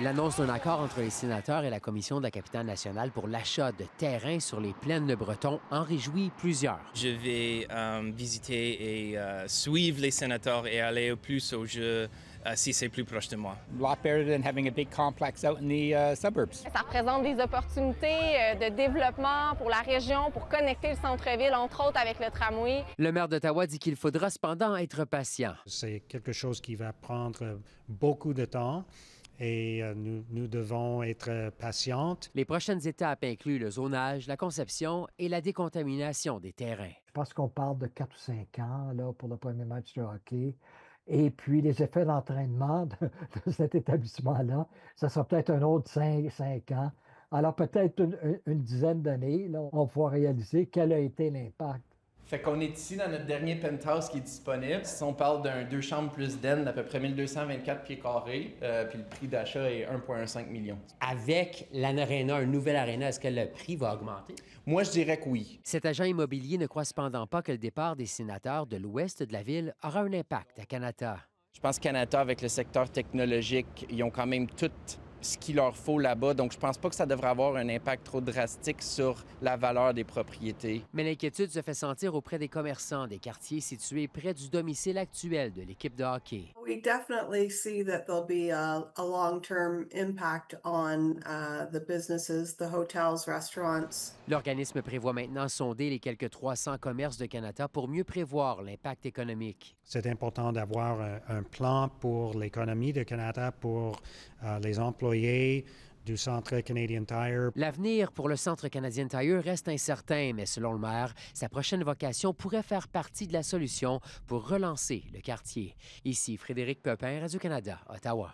L'annonce d'un accord entre les sénateurs et la Commission de la capitale nationale pour l'achat de terrains sur les plaines de Breton en réjouit plusieurs. Je vais visiter et suivre les sénateurs et aller plus au jeu si c'est plus proche de moi. A lot better than having a big complex out in the suburbs. Ça représente des opportunités de développement pour la région, pour connecter le centre-ville, entre autres avec le tramway. Le maire d'Ottawa dit qu'il faudra cependant être patient. C'est quelque chose qui va prendre beaucoup de temps. Et nous devons être patientes. Les prochaines étapes incluent le zonage, la conception et la décontamination des terrains. Je pense qu'on parle de 4 ou 5 ans là, pour le premier match de hockey. Et puis, les effets d'entraînement de cet établissement-là, ça sera peut-être un autre 5 ans. Alors, peut-être une dizaine d'années, là, on va pouvoir réaliser quel a été l'impact. Fait qu'on est ici dans notre dernier penthouse qui est disponible. Si on parle d'un 2 chambres plus den d'à peu près 1224 pieds carrés, puis le prix d'achat est 1,15 million. Avec l'Arena, un nouvel Arena, est-ce que le prix va augmenter? Moi, je dirais que oui. Cet agent immobilier ne croit cependant pas que le départ des sénateurs de l'ouest de la ville aura un impact à Kanata. Je pense que Kanata, avec le secteur technologique, ils ont quand même tout ce qu'il leur faut là-bas. Donc, je pense pas que ça devrait avoir un impact trop drastique sur la valeur des propriétés. Mais l'inquiétude se fait sentir auprès des commerçants des quartiers situés près du domicile actuel de l'équipe de hockey. We definitely see that there'll be a long-term impact on the businesses, the hotels, restaurants. L'organisme prévoit maintenant sonder les quelques 300 commerces de Kanata pour mieux prévoir l'impact économique. C'est important d'avoir un plan pour l'économie de Kanata, pour les employés du Centre Canadian Tire. L'avenir pour le Centre Canadian Tire reste incertain, mais selon le maire, sa prochaine vocation pourrait faire partie de la solution pour relancer le quartier. Ici Frédéric Pepin, Radio-Canada, Ottawa.